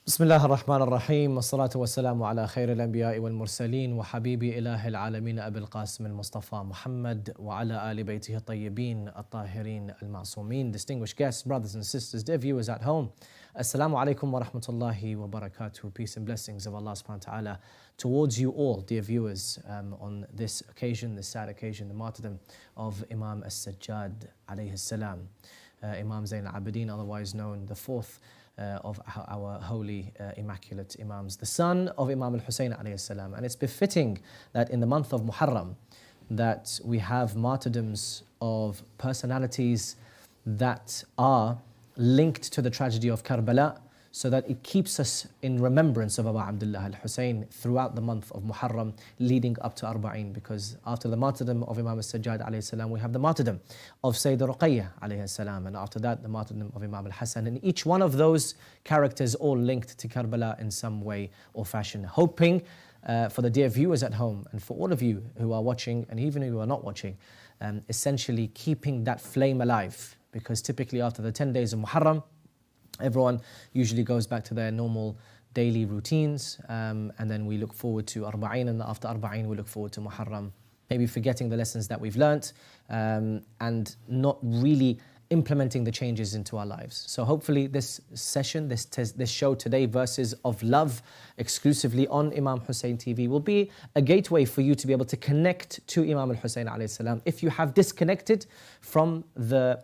بسم الله الرحمن الرحيم والصلاة والسلام على خير الأنبياء والمرسلين وحبيب إله العالمين أبي القاسم المصطفى محمد وعلى آل بيته الطيبين الطاهرين المعصومين. Distinguished guests, brothers and sisters, dear viewers at home, Assalamu alaikum wa rahmatullahi wa barakatuh. Peace and blessings of Allah subhanahu wa ta'ala towards you all, dear viewers, on this occasion, this sad occasion, the martyrdom of Imam Al Sajjad alayhi salam. Imam Zain al-Abidin, otherwise known the fourth of our holy immaculate Imams, the son of Imam Al Hussein alayhi salam. And it's befitting that in the month of Muharram that we have martyrdoms of personalities that are linked to the tragedy of Karbala, so that it keeps us in remembrance of Abu Abdullah al-Hussein throughout the month of Muharram leading up to Arba'in, because after the martyrdom of Imam Al Sajjad alayhi salam, we have the martyrdom of Sayyid Ruqayyah alayhi salam, and after that the martyrdom of Imam al-Hasan, and each one of those characters all linked to Karbala in some way or fashion. Hoping for the dear viewers at home and for all of you who are watching and even who are not watching, essentially keeping that flame alive, because typically after the 10 days of Muharram, everyone usually goes back to their normal daily routines, and then we look forward to Arba'in, and after Arba'in we look forward to Muharram, maybe forgetting the lessons that we've learnt and not really implementing the changes into our lives. So hopefully this session, this show today, Verses of Love, exclusively on Imam Hussein TV, will be a gateway for you to be able to connect to Imam Al Hussein alayhi salam. If you have disconnected from the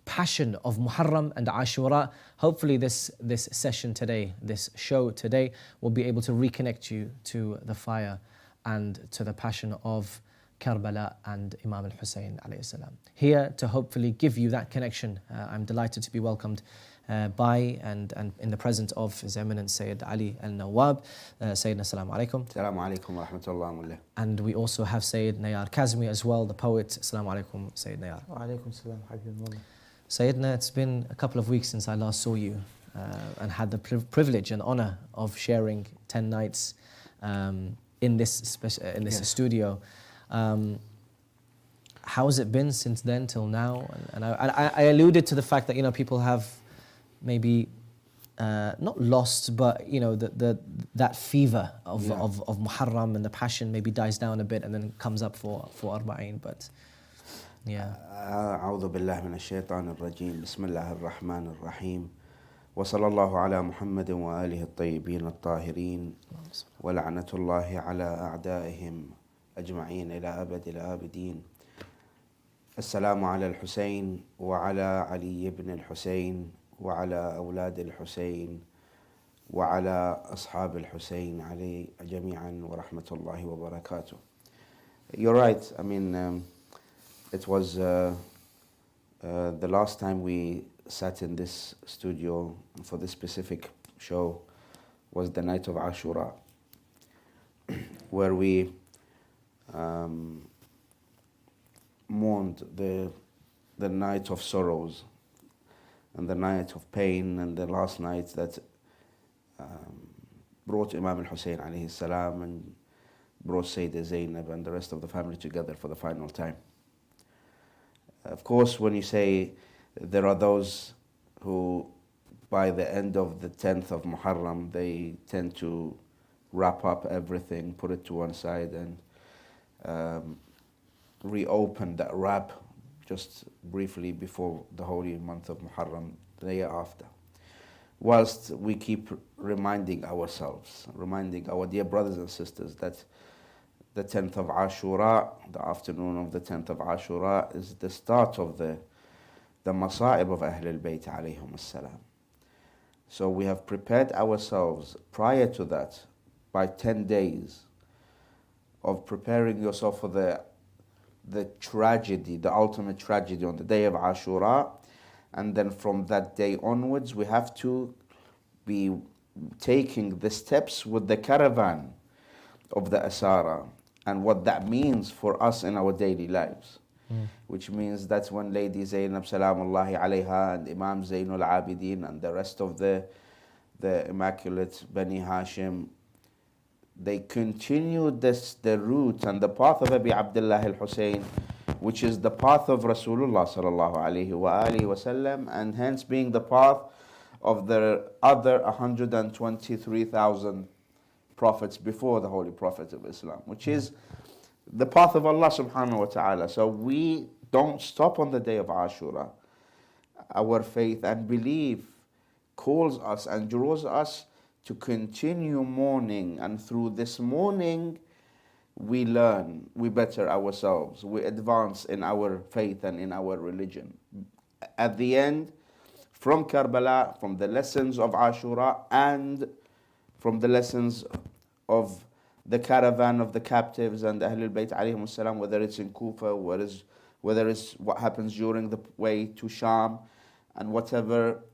passion of Muharram and Ashura, hopefully this session today, this show today, will be able to reconnect you to the fire and to the passion of Karbala and Imam Al-Hussein alayhi salam. Here to hopefully give you that connection, I'm delighted to be welcomed by and in the presence of His Eminence Syed Ali Al-Nawab. Sayyidina, assalamu alaikum. Assalamu alaikum wa rahmatullahi wa barakatuh. And we also have Sayyid Nayyar Kazmi as well, the poet. Assalamu alaikum, Sayyid Nayyar. Wa alaikum salam, Habib Mulla. Sayyidina, it's been a couple of weeks since I last saw you and had the privilege and honor of sharing 10 nights in this studio. How has it been since then till now? And I alluded to the fact that people have maybe not lost, but that fever of Muharram and the passion maybe dies down a bit and then comes up for Arba'in. But yeah. أعوذ بالله من الشيطان الرجيم. بسم الله الرحمن الرحيم. وصلى الله على محمد وآله الطيبين الطاهرين ولعنة الله على أعدائهم أجمعين إلى أبد الآبدين. السلام على الحسين وعلى علي بن الحسين وعلى أولاد الحسين وعلى أصحاب الحسين عليه جميعا ورحمة الله وبركاته. You're right. I mean, it was the last time we sat in this studio for this specific show was the night of Ashura, where we mourned the night of sorrows and the night of pain and the last night that brought Imam Al Hussein alayhi salam and brought Sayyidah Zainab and the rest of the family together for the final time. Of course, when you say there are those who, by the end of the 10th of Muharram, they tend to wrap up everything, put it to one side, and reopen that wrap just briefly before the holy month of Muharram, the year after. Whilst we keep reminding ourselves, reminding our dear brothers and sisters that the 10th of Ashura, the afternoon of the 10th of Ashura, is the start of the masa'ib of Ahl al-Bayt alayhum as-salam. So we have prepared ourselves prior to that by 10 days of preparing yourself for the tragedy, the ultimate tragedy on the day of Ashura. And then from that day onwards, we have to be taking the steps with the caravan of the Asara, and what that means for us in our daily lives. Which means that's when Lady Zainab Salamullahi alayha and Imam Zainul Abidin and the rest of the Immaculate Bani Hashim, they continued the route and the path of Abi Abdullah al-Hussein, which is the path of Rasulullah sallallahu alayhi wa alihi wa sallam, and hence being the path of the other 123,000 prophets before the Holy Prophet of Islam, which is the path of Allah subhanahu wa ta'ala. So we don't stop on the day of Ashura. Our faith and belief calls us and draws us to continue mourning, and through this mourning we learn, we better ourselves, we advance in our faith and in our religion. At the end, from Karbala, from the lessons of Ashura and from the lessons of the caravan of the captives and Ahlul Bayt alayhim salam, whether it's in Kufa, whether it's what happens during the way to Sham, and whatever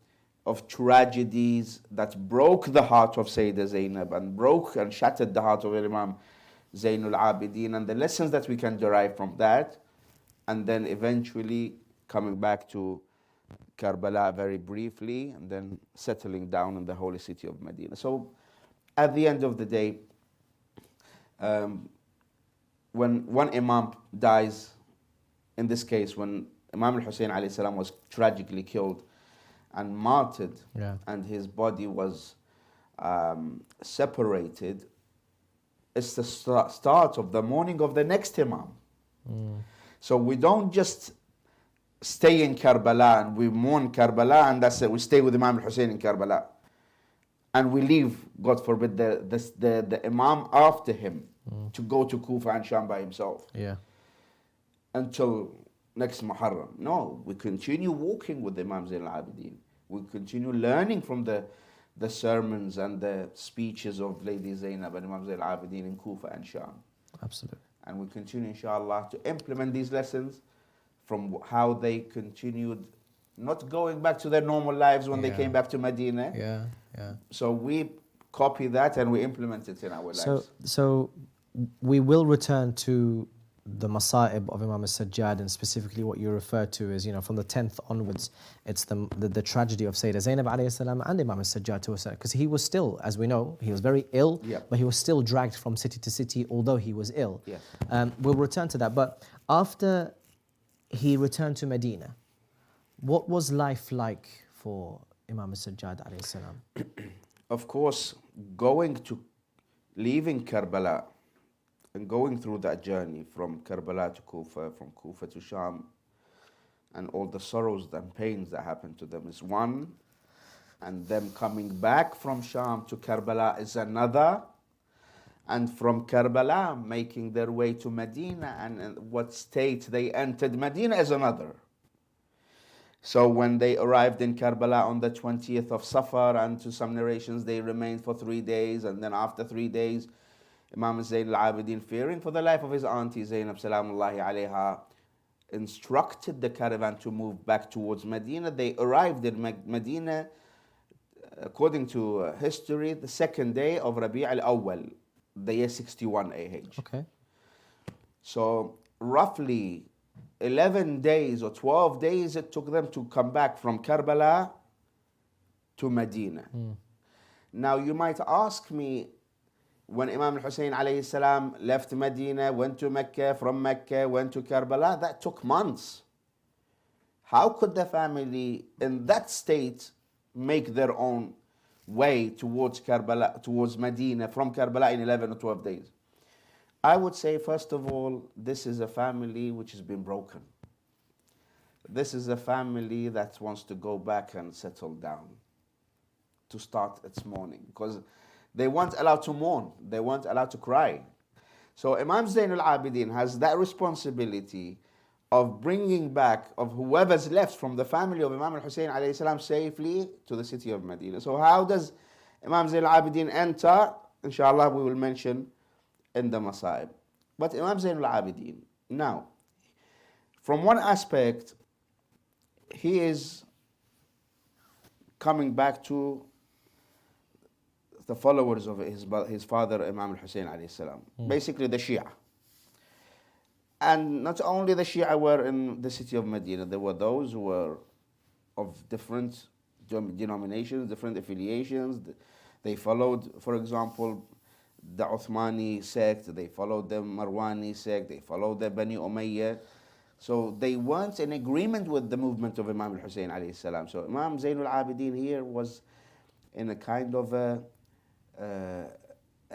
of tragedies that broke the heart of Sayyidah Zainab and broke and shattered the heart of Imam Zainul Abidin, and the lessons that we can derive from that, and then eventually coming back to Karbala very briefly, and then settling down in the holy city of Medina. So at the end of the day, when one Imam dies, in this case when Imam Al Hussein alayhi salam was tragically killed and martyred, and his body was separated, it's the start of the mourning of the next Imam. So we don't just stay in Karbala and we mourn Karbala and that's it, we stay with Imam Al Hussein in Karbala and we leave, God forbid, the Imam after him to go to Kufa and Sham by himself until next Muharram. No, we continue walking with Imam Zain al-Abidin. We continue learning from the sermons and the speeches of Lady Zainab and Imam Zain al-Abidin in Kufa and Sham. Absolutely. And we continue, inshallah, to implement these lessons from how they continued, not going back to their normal lives when they came back to Medina. So we copy that and we implement it in our lives. So we will return to the Masa'ib of Imam Al Sajjad, and specifically what you refer to is, from the 10th onwards, it's the tragedy of Sayyidah Zainab alayhi salam and Imam Al Sajjad to a certain, because he was still, as we know, he was very ill, but he was still dragged from city to city, although he was ill. We'll return to that. But after he returned to Medina, what was life like for Imam Al Sajjad alayhi salam? Of course, leaving Karbala and going through that journey from Karbala to Kufa, from Kufa to Sham, and all the sorrows and pains that happened to them is one, and them coming back from Sham to Karbala is another, and from Karbala making their way to Medina, and what state they entered Medina is another. So when they arrived in Karbala on the 20th of Safar, and to some narrations they remained for 3 days, and then after 3 days Imam Zain al-Abidin, fearing for the life of his auntie Zainab salamullahi alayha, instructed the caravan to move back towards Medina. They arrived in Medina, according to history, the 2nd day of Rabi' al-Awwal, the year 61 AH. Okay. So roughly 11 days or 12 days it took them to come back from Karbala to Medina. Now you might ask me, when Imam Al Hussein alayhi salam left Medina, went to Mecca, from Mecca went to Karbala, that took months. How could the family in that state make their own way towards Karbala, towards Medina, from Karbala in 11 or 12 days? I would say, first of all, this is a family which has been broken. This is a family that wants to go back and settle down, to start its mourning, because they weren't allowed to mourn, they weren't allowed to cry. So Imam Zain al-Abidin has that responsibility of bringing back of whoever's left from the family of Imam Al-Hussein alayhi salam safely to the city of Medina. So how does Imam Zain al-Abidin enter? Inshallah we will mention in the Masa'ib. But Imam Zain al-Abidin, now, from one aspect, he is coming back to the followers of his father Imam Al-Hussein alayhi salam, basically the Shia. And not only the Shia were in the city of Medina, there were those who were of different denominations, different affiliations. They followed, for example, the Uthmani sect, they followed the Marwani sect, they followed the Bani Umayyah. So they weren't in agreement with the movement of Imam Al Hussein alayhi salam. So Imam Zainul Abidin here was in a kind of a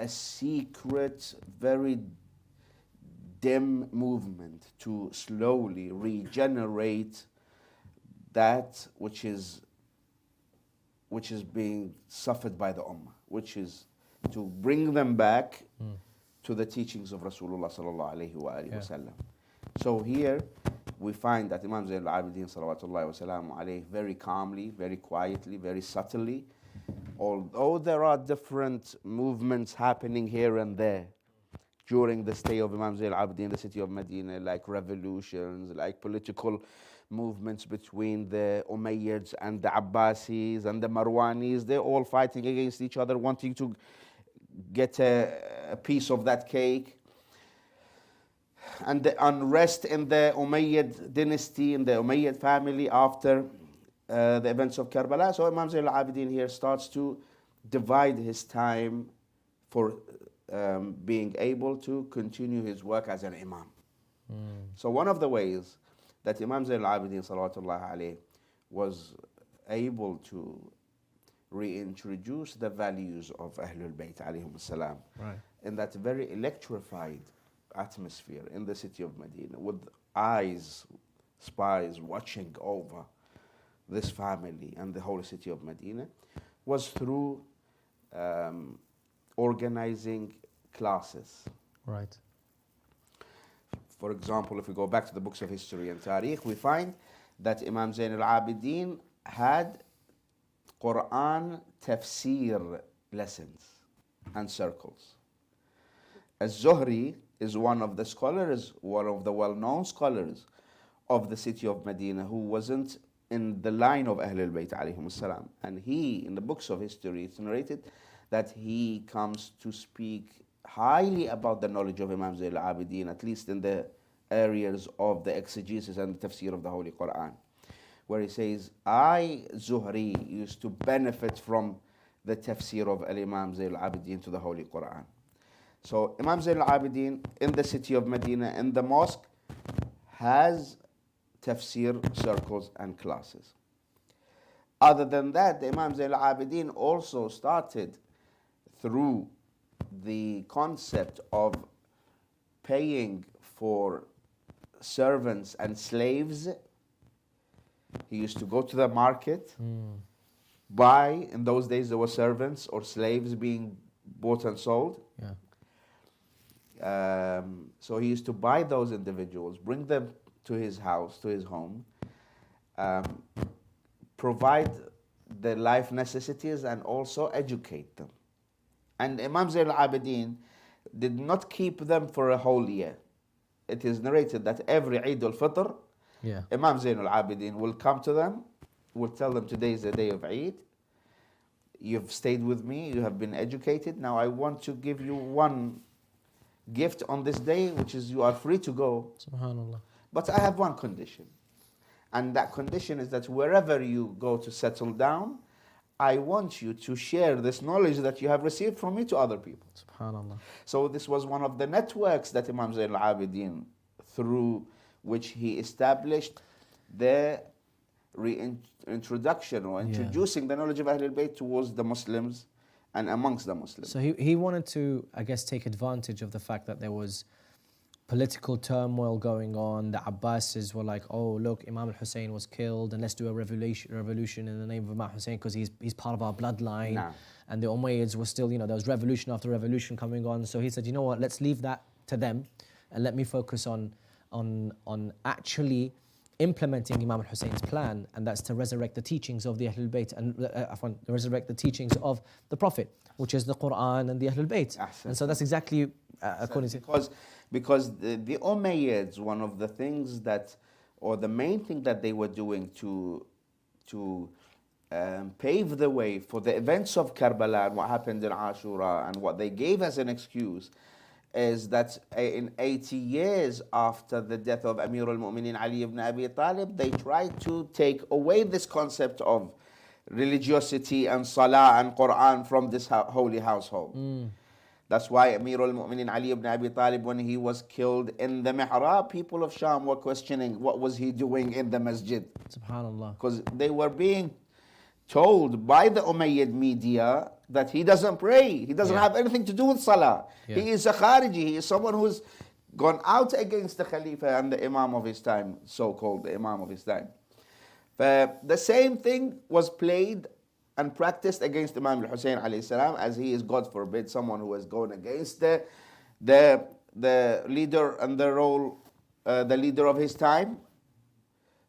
secret, very dim movement to slowly regenerate that which is being suffered by the Ummah, which is to bring them back to the teachings of Rasulullah sallallahu alayhi wa alihi wasallam. So here we find that Imam Zain al-Abidin salawatullahi wa salamu alayhi very calmly, very quietly, very subtly, although there are different movements happening here and there during the stay of Imam Zain al-Abidin in the city of Medina, like revolutions, like political movements between the Umayyads and the Abbasis and the Marwanis, they're all fighting against each other, wanting to get a piece of that cake. And the unrest in the Umayyad dynasty, in the Umayyad family after the events of Karbala. So Imam Zain al-Abidin here starts to divide his time for being able to continue his work as an Imam. So one of the ways that Imam Zain al-Abidin salawatullah alayhi was able to reintroduce the values of Ahlul Bayt alayhim salam in that very electrified atmosphere in the city of Medina, with spies watching over this family and the whole city of Medina, was through organizing classes. Right. For example, if we go back to the books of history and Tariq, we find that Imam Zain al-Abidin had Quran tafsir lessons and circles. Al-Zuhri is one of the scholars, one of the well-known scholars of the city of Medina, who wasn't in the line of Ahlul Bayt alayhim salam. And he, in the books of history, it's narrated that he comes to speak highly about the knowledge of Imam Zain al-Abidin, at least in the areas of the exegesis and the tafsir of the Holy Quran, where he says, I, Zuhri, used to benefit from the tafsir of Imam Zain al-Abidin to the Holy Quran. So Imam Zain al-Abidin in the city of Medina, in the mosque, has tafsir circles and classes. Other than that, the Imam Zain al-Abidin also started through the concept of paying for servants and slaves. He used to go to the market, buy, in those days there were servants or slaves being bought and sold. So he used to buy those individuals, bring them to his house, to his home, provide the life necessities and also educate them. And Imam Zain al-Abidin did not keep them for a whole year. It is narrated that every Eid al-Fitr, Imam Zain al-Abidin will come to them, will tell them, today is the day of Eid. You've stayed with me, you have been educated. Now I want to give you one gift on this day, which is you are free to go. Subhanallah. But I have one condition. And that condition is that wherever you go to settle down, I want you to share this knowledge that you have received from me to other people. Subhanallah. So this was one of the networks that Imam Zain al-Abidin, through which he established the reintroduction or introducing the knowledge of Ahlul Bayt towards the Muslims and amongst the Muslims. So he wanted to, I guess, take advantage of the fact that there was political turmoil going on. The Abbasis were like, oh, look, Imam Hussein was killed, and let's do a revolution in the name of Imam Hussein because he's part of our bloodline. Nah. And the Umayyads were still, there was revolution after revolution coming on. So he said, you know what, let's leave that to them and let me focus on actually implementing Imam Hussein's plan, and that's to resurrect the teachings of the Ahlul Bayt and resurrect the teachings of the Prophet, which is the Quran and the Ahlul Bayt. And so that's exactly according to... Because the Umayyads, one of the things that, or the main thing that they were doing to pave the way for the events of Karbala and what happened in Ashura, and what they gave as an excuse, is that in 80 years after the death of Amir al-Mu'minin Ali ibn Abi Talib, they tried to take away this concept of religiosity and salah and Quran from this holy household. That's why Amir al-Mu'minin Ali ibn Abi Talib, when he was killed in the mihrab, people of Sham were questioning what was he doing in the masjid. Subhanallah. Because they were being told by the Umayyad media that he doesn't pray. He doesn't have anything to do with salah. He is a khariji. He is someone who's gone out against the Khalifa and the Imam of his time, so-called the Imam of his time. The same thing was played and practiced against Imam Al Hussein alayhi salam, as he is, God forbid, someone who has gone against the leader and the leader of his time.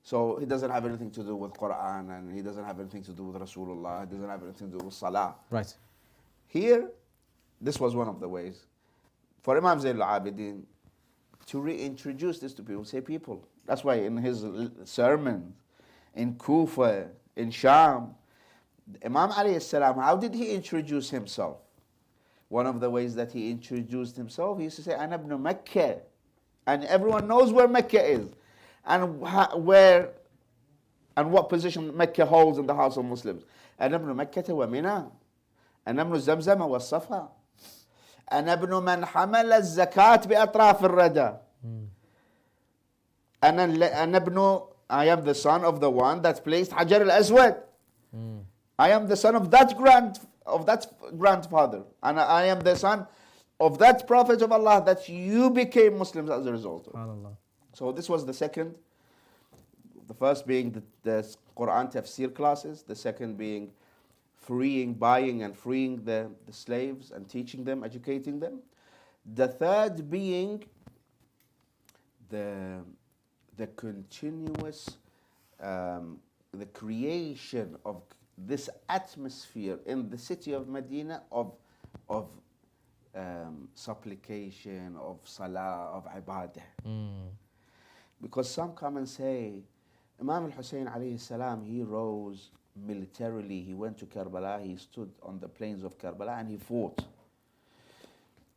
So he doesn't have anything to do with Quran, and he doesn't have anything to do with Rasulullah. He doesn't have anything to do with Salah. Right. Here, this was one of the ways for Imam Zayn al-Abidin to reintroduce this to people. Say, people. That's why in his sermons in Kufa, in Sham, Imam alayhi salam, how did he introduce himself? One of the ways that he introduced himself, he used to say, Ana ibn Makkah. And everyone knows where Mecca is, and where and what position Mecca holds in the house of Muslims. Ana ibn Makkah wa Mina. Ana ibn Zamzam wa Safa. Ana ibn man hamala az-zakat bi atraf al-rada. I am the son of the one that placed Hajar al-Aswad. I am the son of that grandfather, and I am the son of that prophet of Allah that you became Muslims as a result of. So this was the second. The first being the Quran tafsir classes. The second being buying and freeing the slaves and teaching them, educating them. The third being the continuous, the creation of this atmosphere in the city of Medina of supplication, of salah, of ibadah. Because some come and say, Imam Al Hussein alayhi salam, he rose militarily, he went to Karbala, he stood on the plains of Karbala and he fought.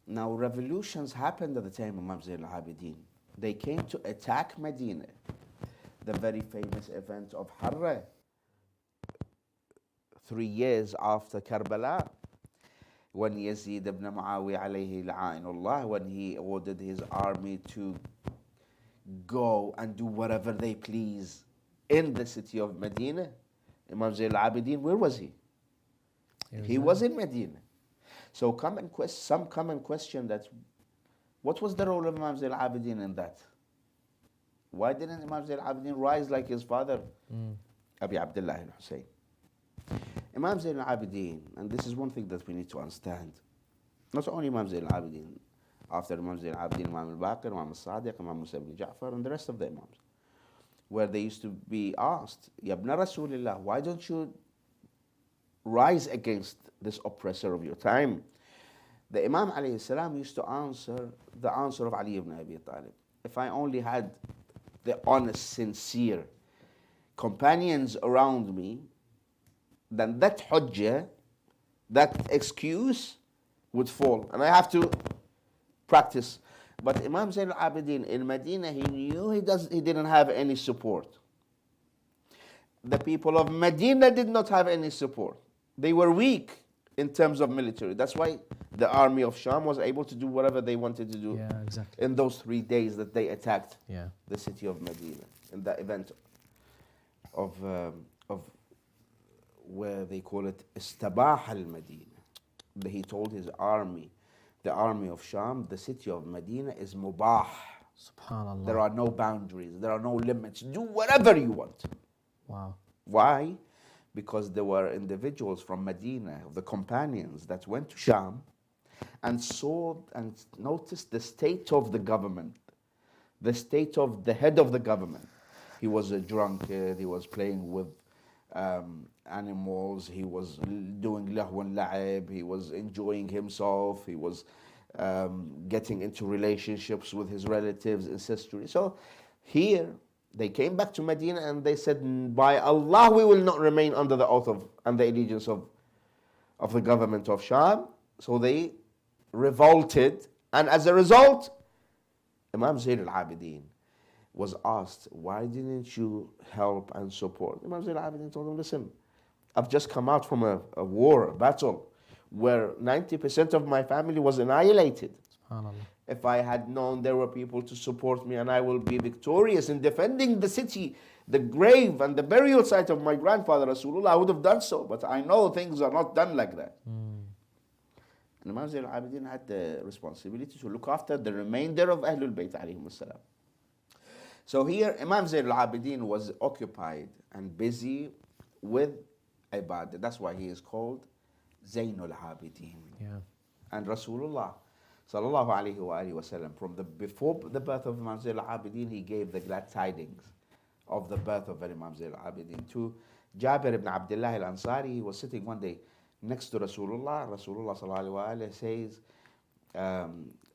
Now revolutions happened at the time of Imam Zayn al-Abidin. They came to attack Medina. The very famous event of Harra, 3 years after Karbala, when Yazid ibn Muawiyah alayhi la'inullah, when he ordered his army to go and do whatever they please in the city of Medina, Imam Zayn al-Abidin, where was he? He was in Medina. So some come and question that, what was the role of Imam Zayn al-Abidin in that? Why didn't Imam Zayn al-Abidin rise like his father, Abi Abdullah al-Hussein? Imam Zayn al-Abidin, and this is one thing that we need to understand, not only Imam Zayn al-Abidin, after Imam Zayn al-Abidin, Imam al-Baqir, Imam Al Sajjad, Imam Musa ibn Ja'far, and the rest of the Imams, where they used to be asked, Ya ibn Rasulillah, why don't you rise against this oppressor of your time? The Imam alayhi salam used to answer the answer of Ali ibn Abi Talib. If I only had the honest, sincere companions around me, then that hujjah, that excuse would fall, and I have to practice. But Imam Zayn al-Abidin in Medina, he knew he didn't have any support. The people of Medina did not have any support. They were weak in terms of military. That's why the army of Sham was able to do whatever they wanted to do in those 3 days that they attacked the city of Medina, in that event of where they call it Istabah al-Medina. He told his army, the army of Sham, the city of Medina is mubah. Subhanallah. There are no boundaries, there are no limits. Do whatever you want. Wow. Why? Because there were individuals from Medina, the companions, that went to Sham and saw and noticed the state of the government, the state of the head of the government. He was a drunkard, he was playing with animals, he was doing lahwan la'ib, he was enjoying himself, he was getting into relationships with his relatives, ancestry. So here, they came back to Medina and they said, by Allah, we will not remain under the oath of and the allegiance of the government of Sham. So they revolted, and as a result, Imam Zayn al-Abidin was asked, why didn't you help and support? Imam Zayn al-Abidin told him, listen, I've just come out from a war, a battle. where 90% of my family was annihilated. SubhanAllah. If I had known there were people to support me and I will be victorious in defending the city, the grave and the burial site of my grandfather Rasulullah, I would have done so. But I know things are not done like that. And Imam Zayn al-Abidin had the responsibility to look after the remainder of Ahlul Bayt alayhim salam. So here Imam Zayn al-Abidin was occupied and busy with ibadah. That's why he is called Zayn al-Abidin. Yeah. And Rasulullah sallallahu alayhi wa alihi wa sallam, from before the birth of Imam Zayn al-Abidin, he gave the glad tidings of the birth of Imam Zayn al-Abidin to Jabir ibn Abdullah al-Ansari. He was sitting one day next to Rasulullah. Rasulullah sallallahu alayhi wa alihi says,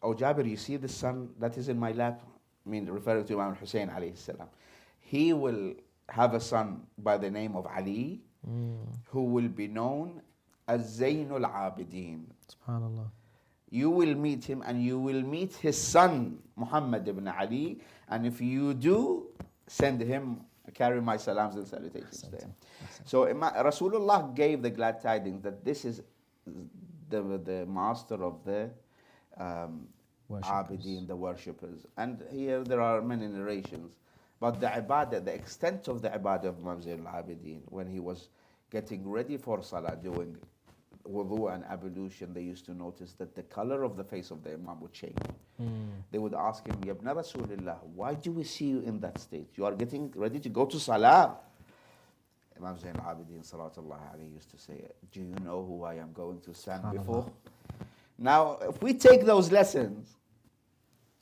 "Oh Jabir, you see the son that is in my lap?" I mean, referring to Imam Hussein alayhi salam. He will have a son by the name of Ali, who will be known as Zaynul Abidin. SubhanAllah. You will meet him and you will meet his son Muhammad ibn Ali, and if you do, send him, carry my salams and salutations to him. So Rasulullah gave the glad tidings that this is the master of the Abidin, the worshippers. And here there are many narrations, but the ibadah, the extent of the ibadah of Imam Zayn al-Abidin, when he was getting ready for salah, doing wudu and ablution, they used to notice that the color of the face of the Imam would change. They would ask him, Yabna Rasulullah, why do we see you in that state? You are getting ready to go to salah. Imam Zayn al-Abidin salatullah alayhi used to say, do you know who I am going to stand before? Now, if we take those lessons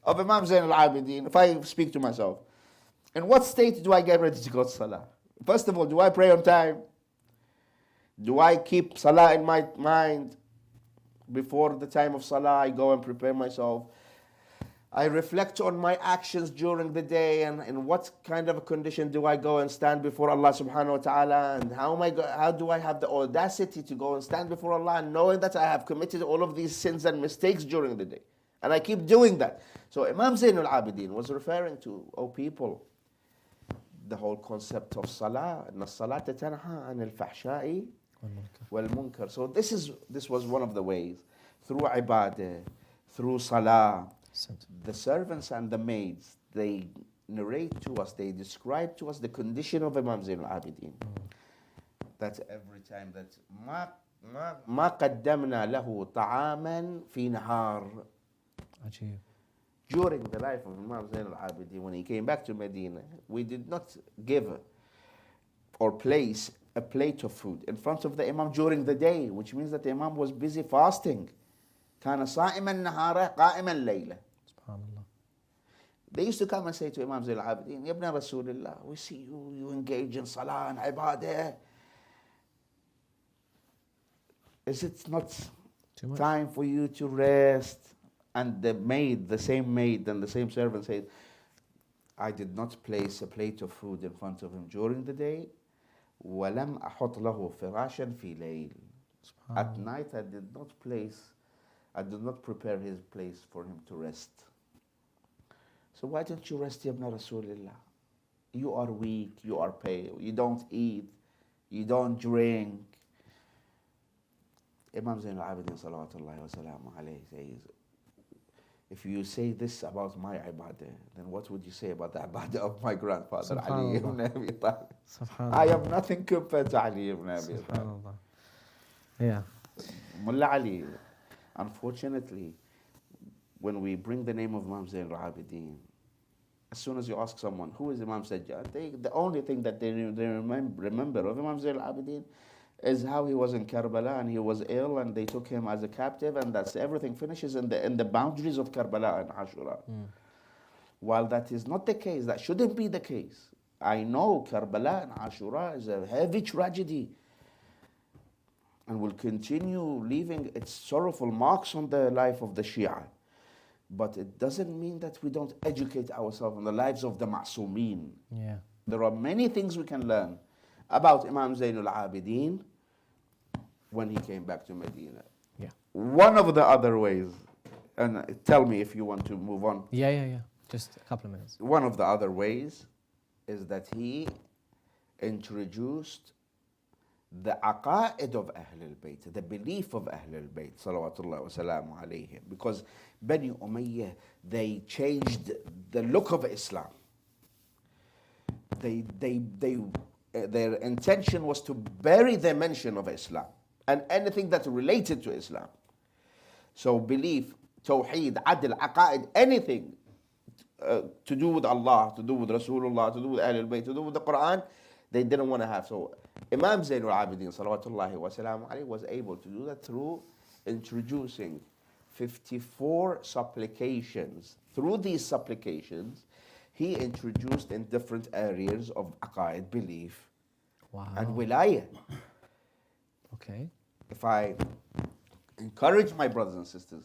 of Imam Zayn al-Abidin, if I speak to myself, in what state do I get ready to go to salah? First of all, do I pray on time? Do I keep salah in my mind? Before the time of salah, I go and prepare myself. I reflect on my actions during the day, and in what kind of a condition do I go and stand before Allah subhanahu wa ta'ala, and how do I have the audacity to go and stand before Allah, knowing that I have committed all of these sins and mistakes during the day. And I keep doing that. So Imam Zayn al-Abidin was referring to, oh people, the whole concept of salah, and as-salata tanha an al-fahsha'i wal-munkar. So this was one of the ways, through ibadah, through salah. The servants and the maids, they narrate to us, they describe to us the condition of Imam Zayn al-Abidin. That every time that ما قدمنا له طعاما في نهار. During the life of Imam Zayn al-Abidin, when he came back to Medina, we did not give or place a plate of food in front of the Imam during the day, which means that the Imam was busy fasting. كان صائما نهاره قائما ليله. SubhanAllah. They used to come and say to Imam Zayn al-Abidin, Ibn Rasulullah, we see you engage in salah and ibadah. Is it not time for you to rest? And the same maid and the same servant said, I did not place a plate of food in front of him during the day. وَلَمْ أَحُطْ لَهُ فِرَاشًا فِي لَيْلٍ. At night I did not prepare his place for him to rest. So why don't you rest, Ibn Rasulullah? You are weak, you are pale, you don't eat, you don't drink. Imam Zayn al-Abidin salawatullahi wa salamu alayhi says, if you say this about my ibadah, then what would you say about the ibadah of my grandfather, Ali ibn Abi Talib? I am nothing compared to Ali ibn Abi Talib. Yeah. Mulla Ali, unfortunately, when we bring the name of Imam Zayn al-Abidin, as soon as you ask someone, who is Imam Sajjad, the only thing that they remember of Imam Zayn al-Abidin is how he was in Karbala and he was ill and they took him as a captive, and that's everything finishes in the boundaries of Karbala and Ashura. While that is not the case, that shouldn't be the case. I know Karbala and Ashura is a heavy tragedy and will continue leaving its sorrowful marks on the life of the Shia. But it doesn't mean that we don't educate ourselves on the lives of the Ma'soomeen. Yeah. There are many things we can learn about Imam Zayn al-Abidin when he came back to Medina. Yeah. One of the other ways, and tell me if you want to move on. Yeah. Just a couple of minutes. One of the other ways is that he introduced the aqa'id of Ahlul Bayt, the belief of Ahlul Bayt, salawatullah wa salamu alayhim. Because Bani Umayyah, they changed the look of Islam. Their intention was to bury the mention of Islam and anything that related to Islam. So belief, tawheed, adl, aqa'id, anything to do with Allah, to do with Rasulullah, to do with Ahlul Bayt, to do with the Quran, they didn't want to have. So Imam Zainul Abidin, salawatullahi wa salamu alayhi, was able to do that through introducing 54 supplications. Through these supplications, he introduced in different areas of aqa'id, belief, and wilayah. Okay. If I encourage my brothers and sisters,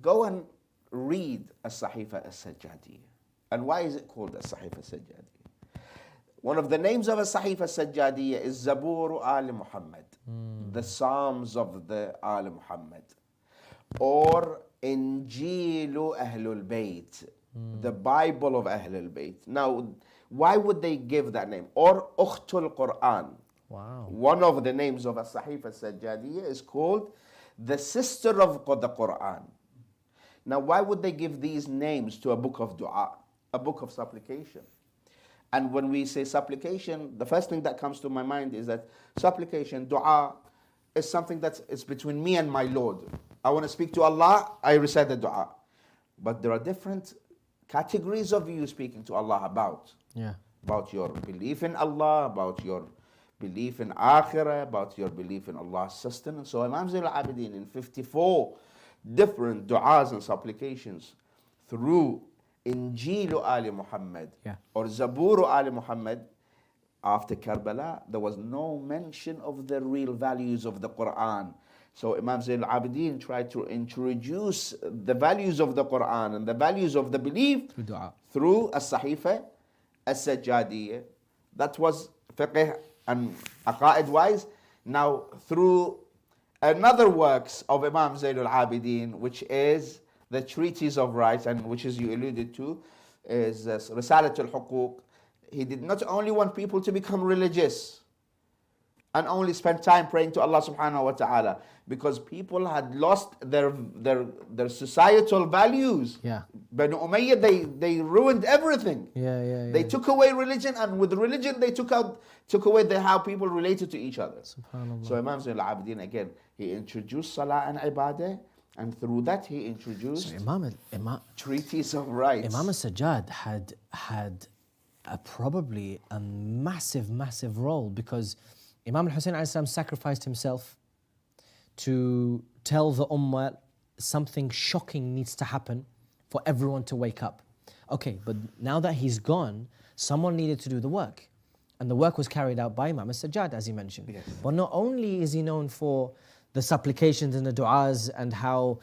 go and read As-Sahifa As-Sajjadiyya. And why is it called As-Sahifa As-Sajjadiyya? One of the names of As-Sahifa As-Sajjadiyya is Zabur Al Muhammad, the Psalms of the Al Muhammad, or Injilu Ahlul Bayt, the Bible of Ahlul Bayt. Now, why would they give that name? Or Ukhtul Quran. Wow. One of the names of As-Sahifa As-Sajjadiyya is called the sister of the Quran. Now, why would they give these names to a book of dua, a book of supplication? And when we say supplication, the first thing that comes to my mind is that supplication, dua, is something that is between me and my Lord. I want to speak to Allah, I recite the dua. But there are different categories of you speaking to Allah about. Yeah. About your belief in Allah, about your belief in Akhirah, about your belief in Allah's sustenance. So Imam Zainul Abidin in 54 different du'as and supplications through Injilu Ali Muhammad or Zaburu Ali Muhammad. After Karbala, there was no mention of the real values of the Quran. So Imam Zainul Abidin tried to introduce the values of the Quran and the values of the belief through As-Sahifa As-Sajjadiyya. That was fiqh and aqa'id wise. Now through another works of Imam Zainul Abidin, which is the Treatise of Rights, and which, as you alluded to, is Risalat al-Huquq. He did not only want people to become religious and only spend time praying to Allah subhanahu wa ta'ala, because people had lost their societal values. Yeah. Banu Umayyah, they ruined everything. They took away religion, and with religion they took away how people related to each other. Subhanallah. So Imam Zainul Abidin, again, he introduced Salah and Ibadah, and through that he introduced treatise of rights. Imam Al Sajjad had probably a massive role, because Imam Al Hussein sacrificed himself to tell the Ummah something shocking needs to happen for everyone to wake up. Okay, but now that he's gone, someone needed to do the work. And the work was carried out by Imam Al Sajjad, as he mentioned. Yes. But not only is he known for the supplications and the du'as and how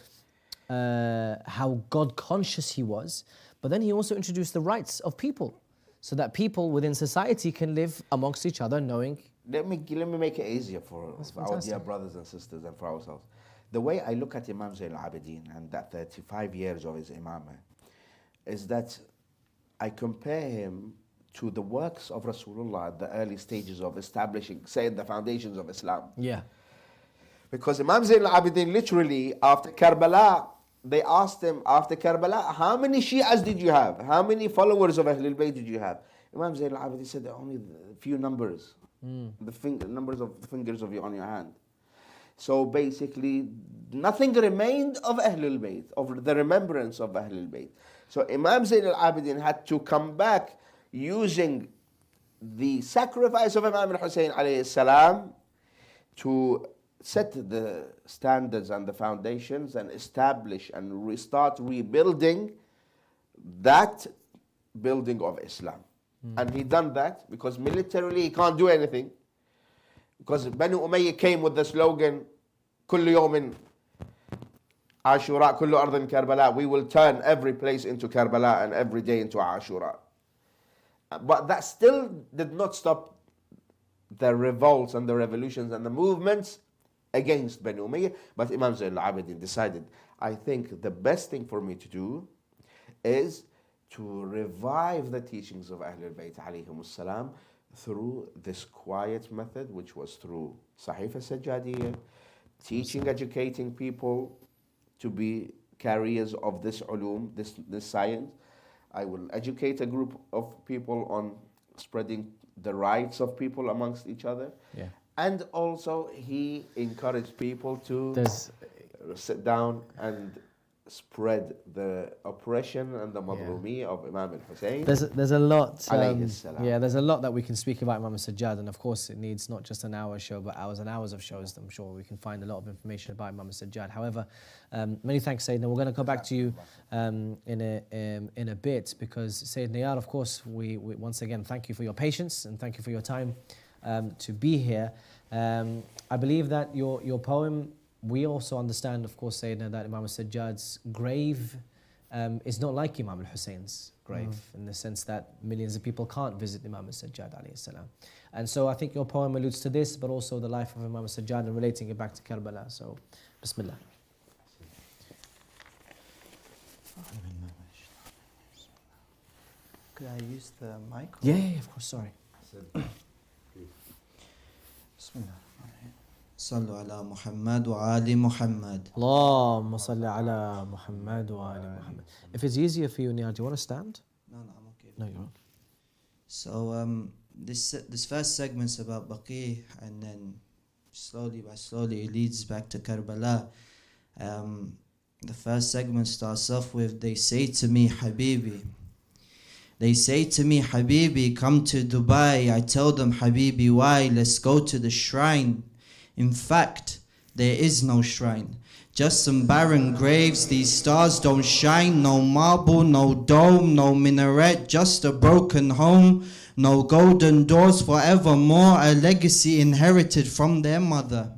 God conscious he was, but then he also introduced the rights of people, so that people within society can live amongst each other knowing. Let me make it easier for our dear brothers and sisters and for ourselves. The way I look at Imam Zainul Abidin and that 35 years of his imamah is that I compare him to the works of Rasulullah at the early stages of establishing, say, the foundations of Islam. Yeah. Because Imam Zainul Abidin, literally, after Karbala, they asked him, after Karbala, how many Shi'as did you have? How many followers of Ahlul Bayt did you have? Imam Zainul Abidin said, only a few numbers. The numbers of the fingers on your hand. So basically, nothing remained of Ahlul Bayt, of the remembrance of Ahlul Bayt. So Imam Zainul Abidin had to come back using the sacrifice of Imam Al Hussein alayhi salam to set the standards and the foundations and establish and restart rebuilding that building of Islam. And he done that because militarily he can't do anything. Because Banu Umayyah came with the slogan, كل يوم عاشوراء كل أرض كربلاء. We will turn every place into Karbala and every day into Ashura. But that still did not stop the revolts and the revolutions and the movements against Banu Umayyah. But Imam Zainul Abidin decided, I think the best thing for me to do is to revive the teachings of Ahlul Bayt alayhimus salam through this quiet method, which was through Sahifa Sajjadiyya, teaching, educating people to be carriers of this ulum, this science. I will educate a group of people on spreading the rights of people amongst each other. Yeah. And also he encouraged people to sit down and spread the oppression and the madlumi of Imam Al Hussein. There's a lot. Yeah, there's a lot that we can speak about Imam Al Sajjad, and of course it needs not just an hour show, but hours and hours of shows. I'm sure we can find a lot of information about Imam Al Sajjad. However, many thanks, Syed. Now we're going to go back to you in a bit, because Syed Nayyar, of course, we once again thank you for your patience and thank you for your time to be here. I believe that your poem. We also understand, of course, Sayyidina, that Imam Al Sajjad's grave is not like Imam Al Hussein's grave, in the sense that millions of people can't visit Imam Al Sajjad alayhi salam. And so I think your poem alludes to this, but also the life of Imam Al Sajjad and relating it back to Karbala. So, Bismillah. Could I use the mic? Yeah, of course, sorry. Bismillah. صلوا على محمد وآل محمد. اللهم صل على محمد وآل محمد. If it's easier for you, Nayyar, do you want to stand? No, I'm okay. No, you're okay. So this first segment's about Baqi, and then slowly by slowly it leads back to Karbala. The first segment starts off with, they say to me, Habibi. They say to me, Habibi, come to Dubai. I tell them, Habibi, why? Let's go to the shrine. In fact, there is no shrine, just some barren graves. These stars don't shine, no marble, no dome, no minaret, just a broken home. No golden doors forevermore, a legacy inherited from their mother.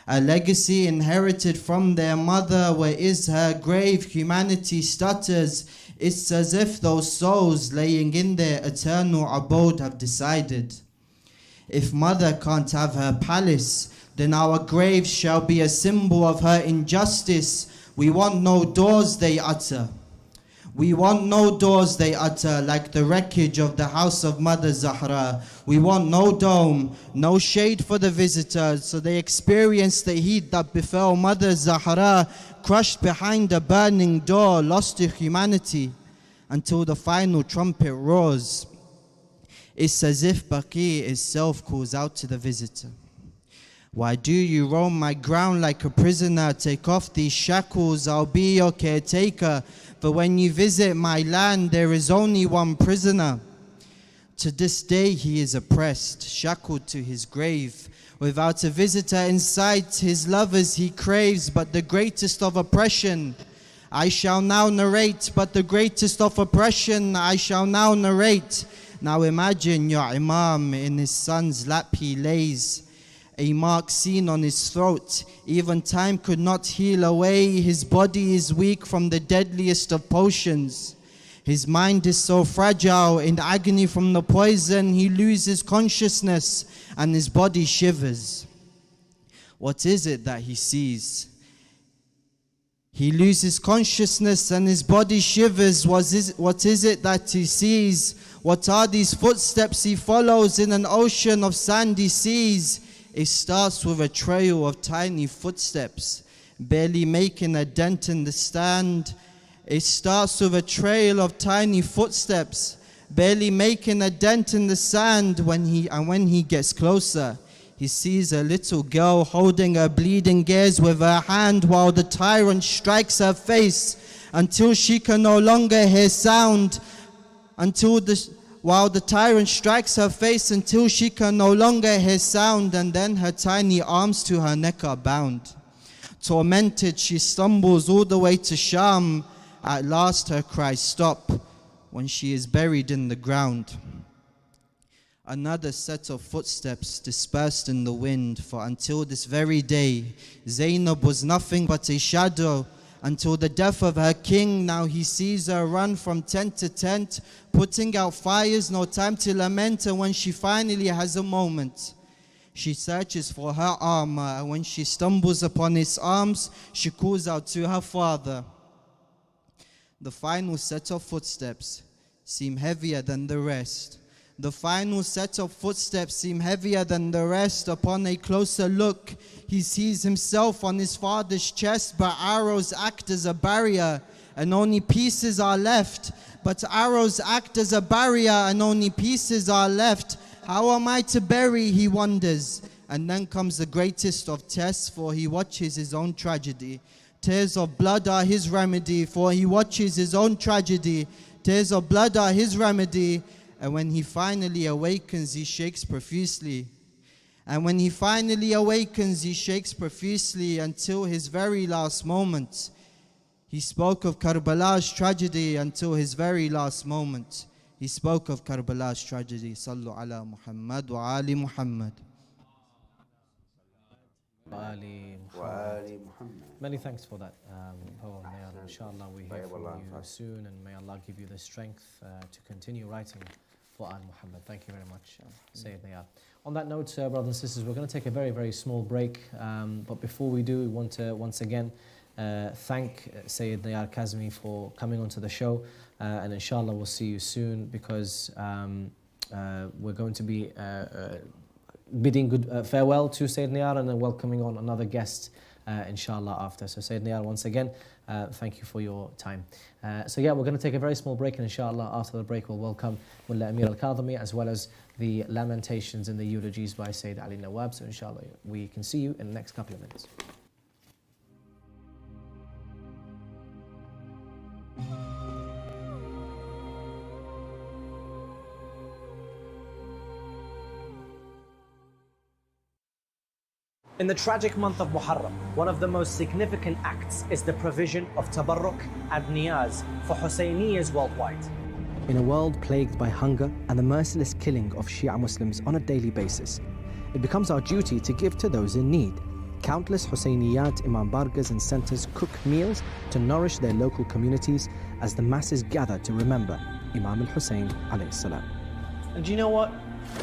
A legacy inherited from their mother. Where is her grave? Humanity stutters. It's as if those souls laying in their eternal abode have decided, if mother can't have her palace, then our graves shall be a symbol of her injustice. We want no doors, they utter. We want no doors, they utter, like the wreckage of the house of Mother Zahra. We want no dome, no shade for the visitors, so they experience the heat that befell Mother Zahra, crushed behind a burning door, lost to humanity, until the final trumpet roars. It's as if Baqi itself calls out to the visitor. Why do you roam my ground like a prisoner? Take off these shackles, I'll be your caretaker. For when you visit my land, there is only one prisoner. To this day he is oppressed, shackled to his grave. Without a visitor in sight, his lovers he craves. But the greatest of oppression I shall now narrate. But the greatest of oppression I shall now narrate. Now imagine your Imam, in his son's lap he lays, a mark seen on his throat, even time could not heal away. His body is weak from the deadliest of potions. His mind is so fragile, in agony from the poison, he loses consciousness and his body shivers. What is it that he sees? He loses consciousness and his body shivers. What is it that he sees? What are these footsteps he follows in an ocean of sandy seas? It starts with a trail of tiny footsteps, barely making a dent in the sand. It starts with a trail of tiny footsteps, barely making a dent in the sand. When he gets closer, he sees a little girl holding her bleeding ears with her hand, while the tyrant strikes her face until she can no longer hear sound. While the tyrant strikes her face until she can no longer hear sound, and then her tiny arms to her neck are bound. Tormented, she stumbles all the way to Sham. At last her cries stop when she is buried in the ground. Another set of footsteps dispersed in the wind, for until this very day, Zainab was nothing but a shadow. Until the death of her king, now he sees her run from tent to tent, putting out fires, no time to lament. And when she finally has a moment, she searches for her armor. And when she stumbles upon his arms, she calls out to her father. The final set of footsteps seem heavier than the rest. The final set of footsteps seem heavier than the rest. Upon a closer look, he sees himself on his father's chest, but arrows act as a barrier and only pieces are left. But arrows act as a barrier and only pieces are left. How am I to bury, he wonders. And then comes the greatest of tests, for he watches his own tragedy. Tears of blood are his remedy, for he watches his own tragedy. Tears of blood are his remedy. And when he finally awakens, he shakes profusely. And when he finally awakens, he shakes profusely until his very last moment. He spoke of Karbala's tragedy until his very last moment. He spoke of Karbala's tragedy. Sallu ala Muhammad wa ali Muhammad. Many thanks for that poem, Nayyar. Inshallah, we hear from you soon, and may Allah give you the strength to continue writing for Al Muhammad. Thank you very much, Syed Nayyar. On that note, brothers and sisters, we're going to take a very, very small break. But before we do, we want to once again thank Syed Nayyar Kazmi for coming onto the show. And inshallah, we'll see you soon, because we're going to be bidding good farewell to Syed Nayyar and then welcoming on another guest, inshallah, after. So Syed Nayyar, once again, thank you for your time. So yeah, we're going to take a very small break, and inshallah, after the break, we'll welcome Mulla Amir Al-Kathemi, as well as the lamentations and the eulogies by Sayyid Ali Nawab. So inshallah, we can see you in the next couple of minutes. In the tragic month of Muharram, one of the most significant acts is the provision of tabarruk and niyaz for Husseiniyyas worldwide. In a world plagued by hunger and the merciless killing of Shia Muslims on a daily basis, it becomes our duty to give to those in need. Countless Husseiniyyat, Imam Bargas and centers cook meals to nourish their local communities as the masses gather to remember Imam Al Hussein alayhi salam. And do you know what?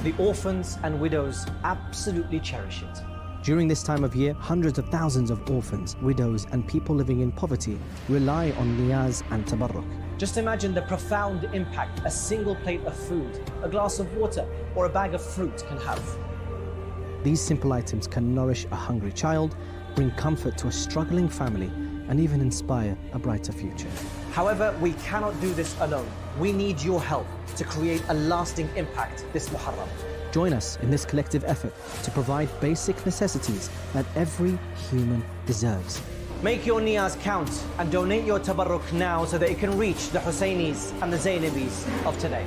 The orphans and widows absolutely cherish it. During this time of year, hundreds of thousands of orphans, widows and people living in poverty rely on niyaz and tabarruk. Just imagine the profound impact a single plate of food, a glass of water or a bag of fruit can have. These simple items can nourish a hungry child, bring comfort to a struggling family, and even inspire a brighter future. However, we cannot do this alone. We need your help to create a lasting impact this Muharram. Join us in this collective effort to provide basic necessities that every human deserves. Make your niyaz count and donate your tabarruk now so that it can reach the Hussainis and the Zainabis of today.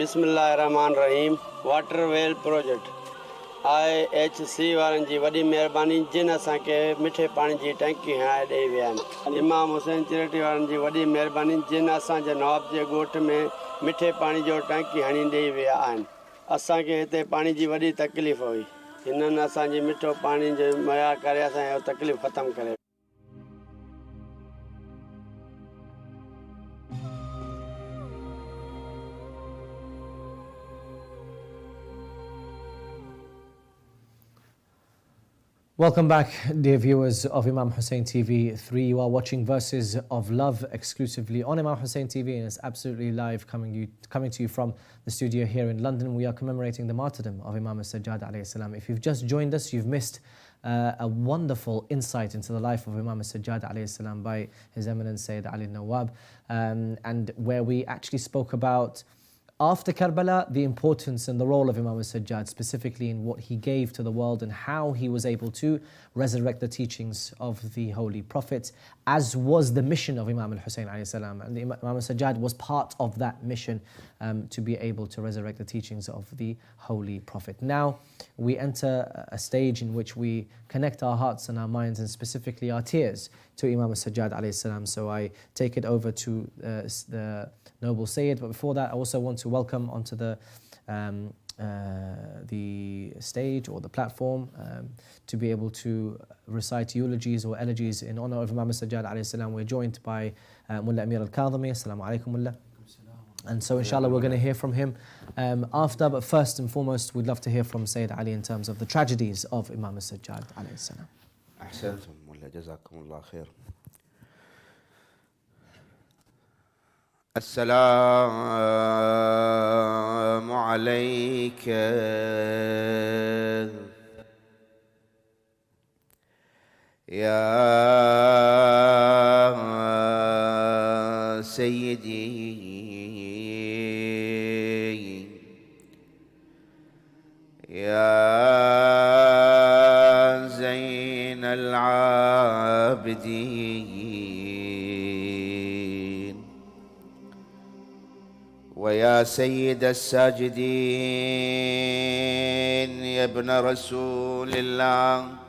Bismillahirrahmanirrahim. Water well project. IHC वारनि जी वॾी महिरबानी जिन असांखे मिठे पाणी जी टंकी हणाए ॾेई विया आहिनि. इमाम हुसैन चैरिटी वारनि जी वॾी महिरबानी जिन असांजे नवाब जे ॻोठ में मिठे पाणी जो टंकी हणी ॾेई विया आहिनि. असांखे हिते पाणी जी वॾी तकलीफ़ हुई हिननि असांजी मिठो पाणी जो मया करे असांजो तकलीफ़ ख़तमु करे Welcome back, dear viewers of Imam Hussein TV 3. You are watching Verses of Love exclusively on Imam Hussein TV, and it's absolutely live coming to you from the studio here in London. We are commemorating the martyrdom of Imam Al Sajjad alayhi salam. If you've just joined us, you've missed a wonderful insight into the life of Imam Al Sajjad alayhi salam by His Eminence Syed Nawab, and where we actually spoke about, after Karbala, the importance and the role of Imam Al Sajjad, specifically in what he gave to the world and how he was able to resurrect the teachings of the Holy Prophet, as was the mission of Imam Al Hussein alayhi salam. And Imam Al Sajjad was part of that mission, to be able to resurrect the teachings of the Holy Prophet. Now we enter a stage in which we connect our hearts and our minds, and specifically our tears, to Imam Al Sajjad alayhi salam. So I take it over to the noble Syed, but before that I also want to welcome onto the stage or the platform to be able to recite eulogies or elegies in honor of Imam Al Sajjad alayhi salam. We're joined by Mulla Amir Al-Kazmi. Assalamu alaikum, Mulla. And so inshallah we're going to hear from him after, but first and foremost we'd love to hear from Sayyid Ali in terms of the tragedies of Imam Al Sajjad alayhi salam. أحسنتم ولا جزاكم الله خير. السلام عليك يا سيدي يا زين العابدين ويا سيد الساجدين يا ابن رسول الله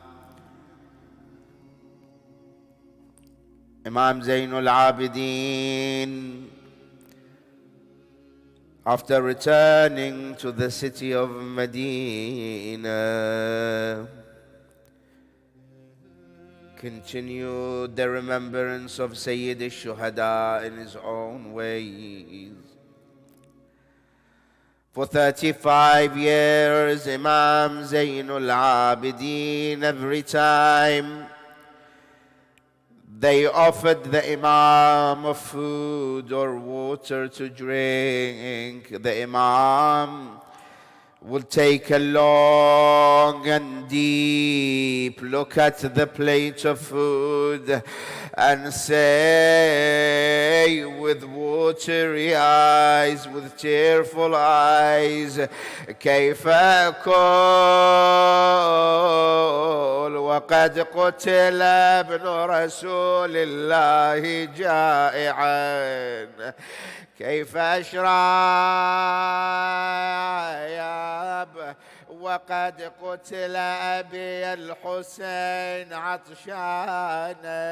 Imam Zainul Abidin, after returning to the city of Medina, continued the remembrance of Sayyid al-Shuhada in his own ways. For 35 years, Imam Zainul Abidin, every time they offered the Imam of food or water to drink, the Imam would take a long and deep look at the plate of food and say with watery eyes, with tearful eyes, كيف أقول وقد قتل ابن رسول الله جائعا كيف أشرب وقد قتل أبي الحسين عطشانا.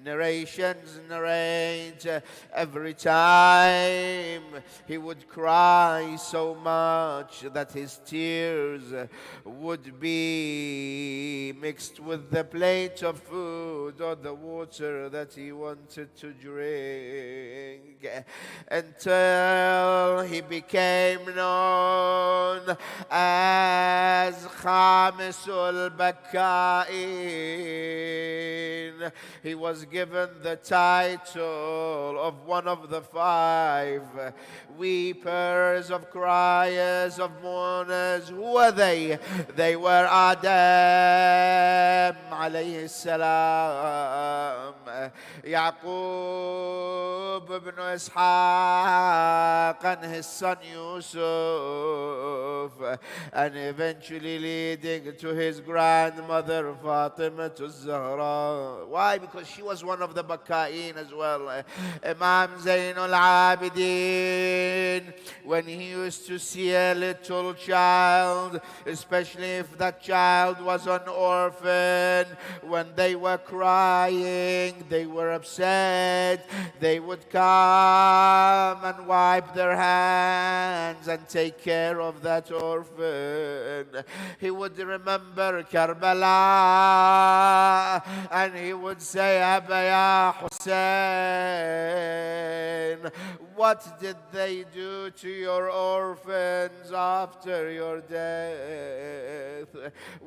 Narrations narrate every time he would cry so much that his tears would be mixed with the plate of food or the water that he wanted to drink, until he became known as Khamisul Bakkain. He was given the title of one of the 5 weepers, of criers, of mourners. Who were they? They were Adam alayhi salam, Yaqub ibn Ishaq and his son Yusuf, and eventually leading to his grandmother Fatima Zahra. Why? Because she was one of the Bakka'in as well. Imam Zainul Abidin, when he used to see a little child, especially if that child was an orphan, when they were crying, they were upset, they would come and wipe their hands and take care of that orphan. He would remember Karbala and he would say, Abba ya Hussein, what did they do to your orphans after your death?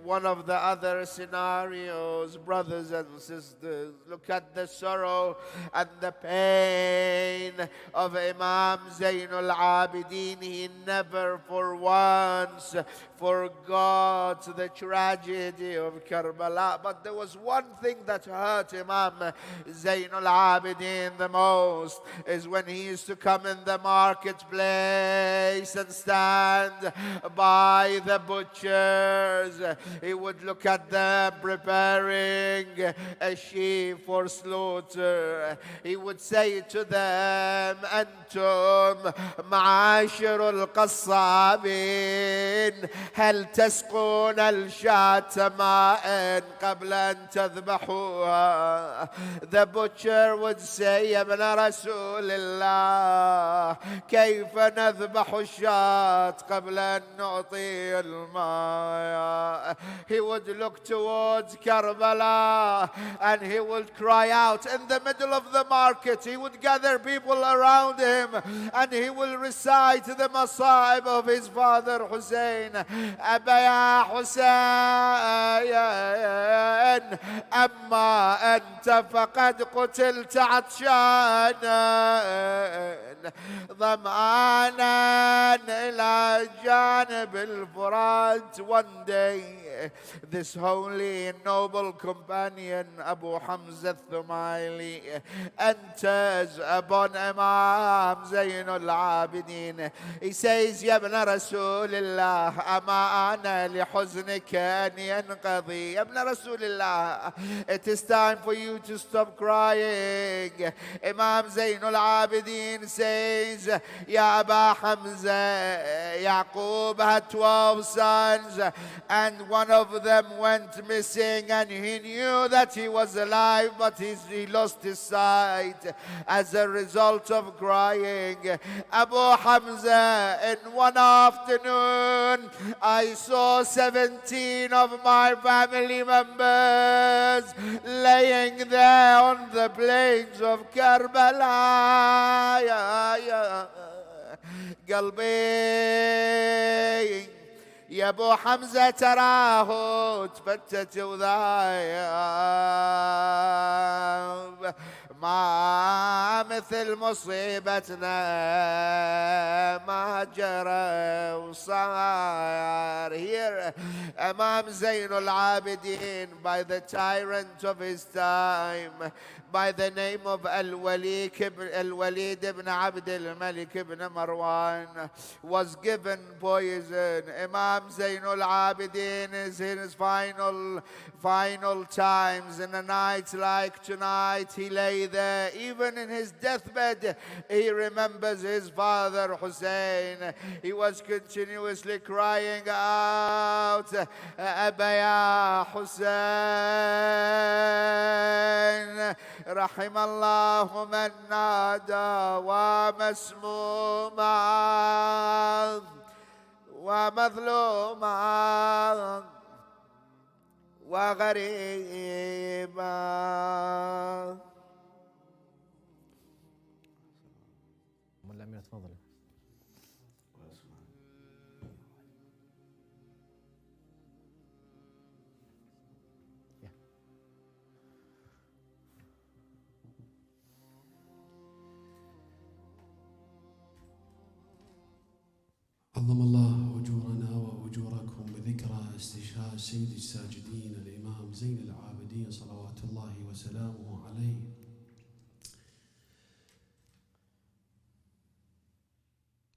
One of the other scenarios, brothers and sisters, look at the sorrow and the pain of Imam Zainul Abidin. He never for once forgot the tragedy of Karbala. But there was one thing that hurt Imam Zainul Abidin the most, is when he used to come in the marketplace and stand by the butchers. He would look at them preparing a sheep for slaughter. He would say to them, أنتم معاشر القصابين هل تسقون الشاة ماء قبل أن تذبحوها. The butcher would say, يا ابن رسول الله كيف نذبح الشاة قبل أن نعطي الماء. He would look towards Karbala and he would cry out in the middle of the market. He would gather people around him and he will recite the masa'ib of his father Hussein. أبا يا حسين أما أنت فقد قتلت عطشانا ظمآنا إلى جانب الفرات. One day, this holy and noble companion Abu Hamza al-Thumaili enters upon Imam Zainul Abidin. He says, يا ابن رسول الله أما أنا لحزنك أن ينقضي. يا ابن رسول الله, it is time for you to stop crying. Imam Zainul Abidin says, Ya Aba Hamza, Yaqub had 12 sons and one of them went missing, and he knew that he was alive, but he lost his sight as a result of crying. Abu Hamza, in one afternoon, I saw 17 of my family members laying there on the plains of Karbala. قلبي يا ابو حمزه تراه تفتت وذايب ما مثل مصيبتنا ما جرى وصار. Here Imam Zainul Abidin, by the tyrant of his time, by the name of Al-Walid ibn Abd al-Malik ibn Marwan, was given poison. Imam Zainul Abidin is in his final times. In a night like tonight, he lay there. Even in his deathbed, he remembers his father Hussein. He was continuously crying out, Abba ya Hussein, رحم الله من نادى ومسموما ومظلوما وغريبا. ملا أمير تفضل. عظم الله أجورنا وأجوركم بذكرى استشهاد سيد الساجدين الإمام زين العابدين صلوات الله وسلامه عليه.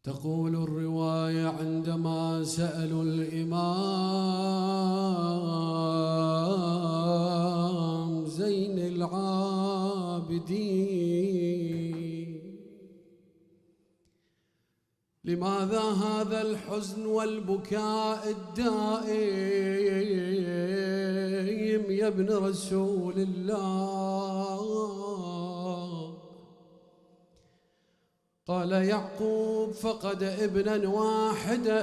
تقول الرواية عندما سألوا الإمام زين العابدين لماذا هذا الحزن والبكاء الدائم يا ابن رسول الله؟ قال يعقوب فقد ابنا واحدا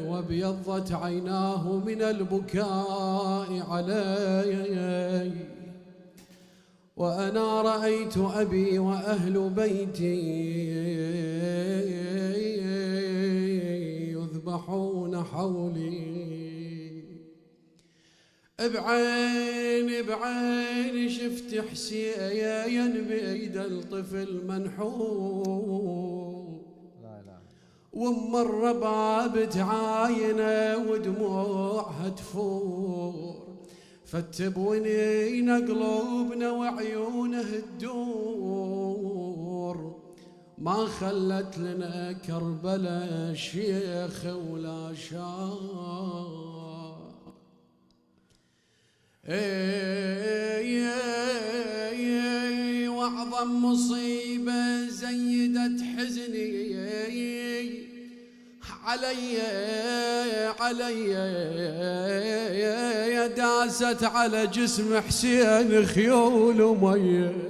وابيضت عيناه من البكاء علي، وأنا رأيت أبي وأهل بيتي يذبحون حولي. بعين شفت حسين بيد الطفل منحوب، وام الرباب تعاينه ودموعها تفور، فتبونين قلوبنا وعيونه تدور، ما خلت لنا كربلاء شيخ ولا شاه. واعظم مصيبة زيدت حزني علي داست على جسم حسين خيول ومية،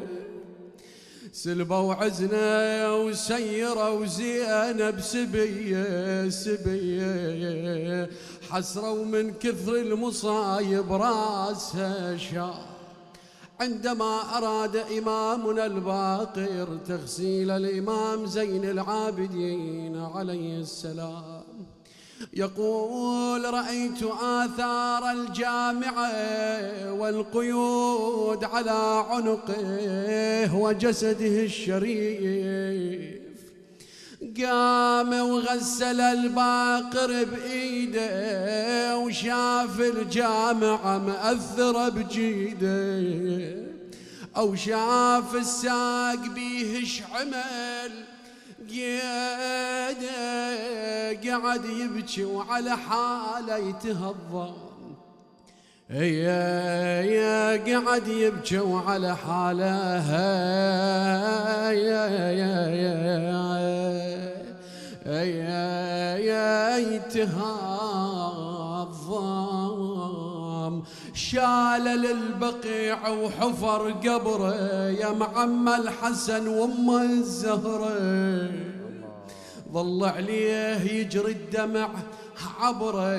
سلبوا عزنا وسيروا زينب سبية حسروا من كثر المصايب راسها شاه. عندما أراد إمامنا الباقر تغسيل الإمام زين العابدين عليه السلام، يقول رأيت آثار الجامعة والقيود على عنقه وجسده الشريف، قام وغسل الباقر بإيده وشاف الجامعة مأثرة بجيده، أو شاف الساق بيهش عمل قيده، قعد يبكي وعلى حاله يتهضم، قعد يبكي وعلى حاله يتهضم. شال للبقيع وحفر قبره يا معم الحسن وام الزهره، ظل عليه يجري الدمع عبره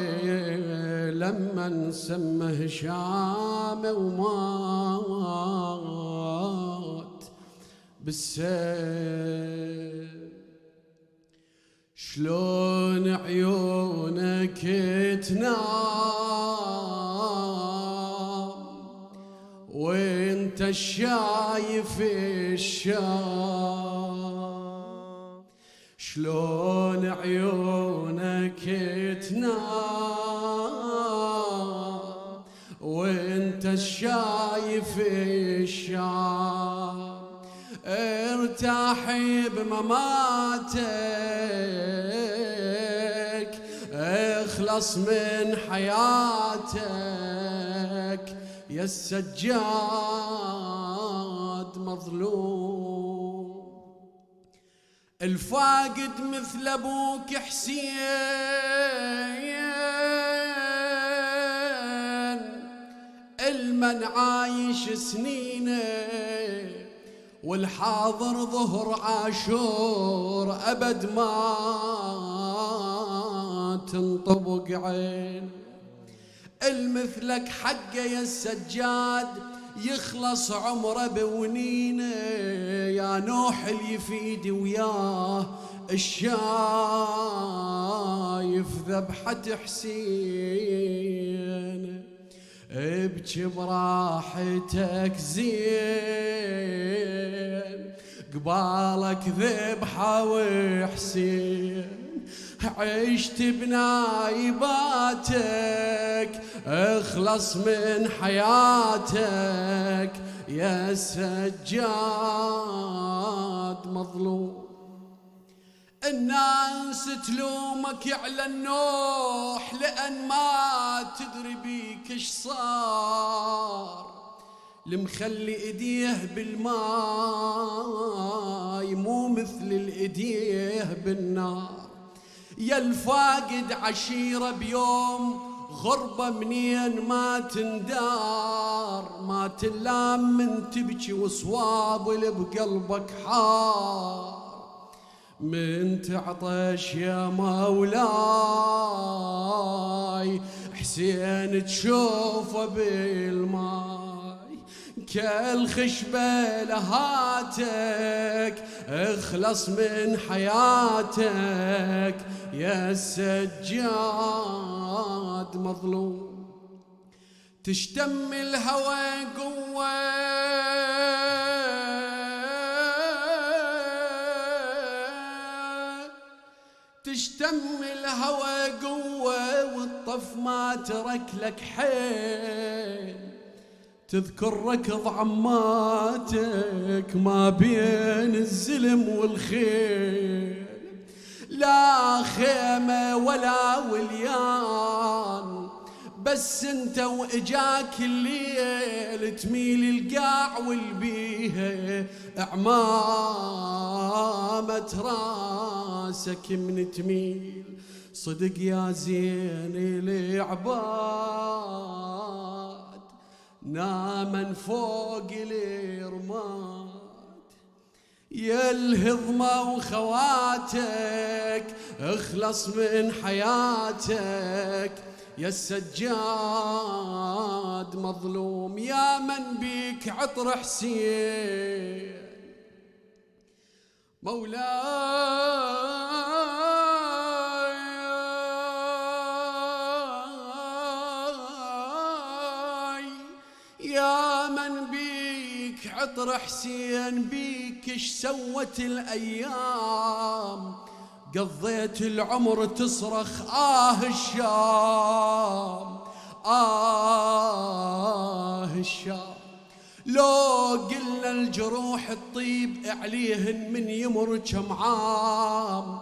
لما سمى هشام ومات بالسيف. شلون عيونك تنام وانت شايف الشام؟ شلون عيونك تنام وانت شايف الشام؟ ارتاحي بمماتك، اخلص من حياتك يا السجاد مظلوم. الفاقد مثل ابوك حسين المن عايش سنينه، والحاضر ظهر عاشور أبد ما تنطبق عين. المثلك حقه يا السجاد يخلص عمره بونينه، يا نوح اليفيد وياه الشايف ذبحة حسين. ابكي براحتك زين قبالك ذبحة وحسين، عشت بنايباتك اخلص من حياتك يا سجاد مظلوم. الناس تلومك على النوح لأن ما تدري بيك ايش صار، المخلي ايديه بالماي مو مثل الايديه بالنار. يا الفاقد عشيرة بيوم غربة منين ما تندار، ما تلام من تبكي وصواب اللي بقلبك حار. من تعطش يا مولاي حسين تشوفه بالماي، كالخشبة لهاتك اخلص من حياتك يا السجاد مظلوم. تشتم الهوى قوة تشتم الهوى قوة والطف ما ترك لك حيل. تذكر ركض عماتك ما بين الزلم والخيل، لا خيمة ولا وليان بس انت واجاك الليل. تميل القاع والبيها اعمامة راسك من تميل. صدق يا زين العباد نامن فوق الرماد. يا الهضمة وخواتك اخلص من حياتك يا السجاد مظلوم. يا من بيك عطر حسين مولاي، يا من بيك عطر حسين بيك اش سوت الايام. قضيت العمر تصرخ الشام الشام. لو قلنا الجروح الطيب عليهن من يمر كم عام.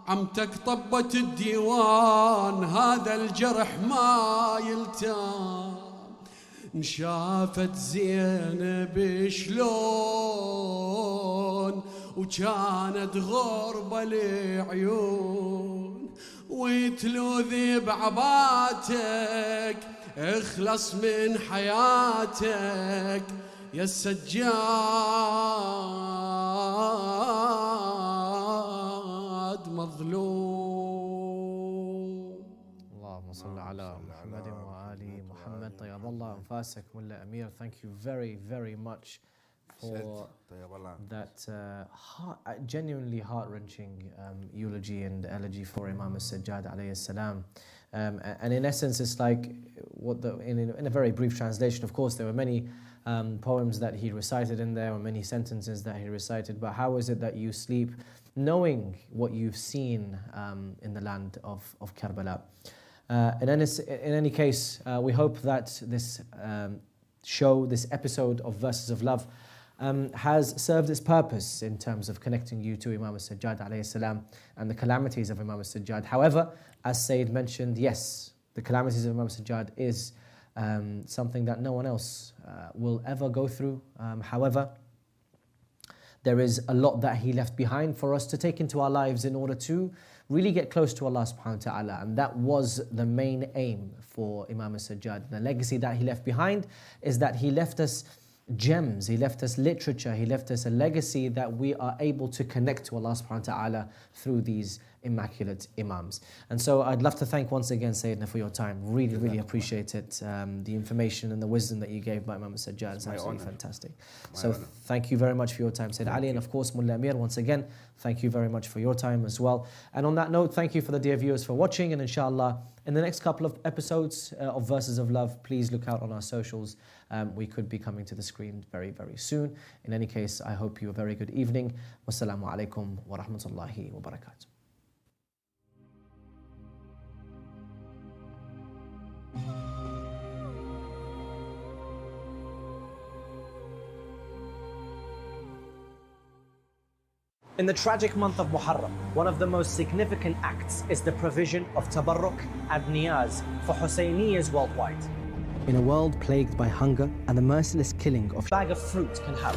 عمتك طبت الديوان هذا الجرح ما يلتام. انشافت زينب شلون وكانت غربة العيون. وتلوذي بعباتك اخلص من حياتك يا السجاد مظلوم. اللهم صل على محمد وآل محمد. طيب الله أنفاسك Mulla Amir. Thank you very, very much for that genuinely heart-wrenching eulogy and elegy for Imam Al Sajjad alayhi salam. And in essence, it's like what in a very brief translation. Of course, there were many poems that he recited in there, or many sentences that he recited. But how is it that you sleep knowing what you've seen in the land of Karbala? In any case, we hope that this show, this episode of Verses of Love, has served its purpose in terms of connecting you to Imam Al Sajjad alayhi salam and the calamities of Imam Al Sajjad. However, as Syed mentioned, yes, the calamities of Imam Al Sajjad is something that no one else will ever go through. However, there is a lot that he left behind for us to take into our lives in order to really get close to Allah subhanahu wa ta'ala. And that was the main aim for Imam Al Sajjad. The legacy that he left behind is that he left us gems, he left us literature, he left us a legacy that we are able to connect to Allah subhanahu wa ta'ala through these immaculate Imams. And so I'd love to thank once again Sayyidina for your time. Really, really appreciate it. The information and the wisdom that you gave by Imam Al Sajjad is absolutely fantastic. So thank you very much for your time, Sayyid Ali, and of course Mulla Amir, once again, thank you very much for your time as well. And on that note, thank you for the dear viewers for watching, and inshallah, in the next couple of episodes of Verses of Love, please look out on our socials. We could be coming to the screen very, very soon. In any case, I hope you a very good evening. Wassalamu alaikum wa rahmatullahi wa barakatuh. In the tragic month of Muharram, one of the most significant acts is the provision of tabarruk and niyaz for Husseiniyyas worldwide. In a world plagued by hunger and the merciless killing of bag of fruit can have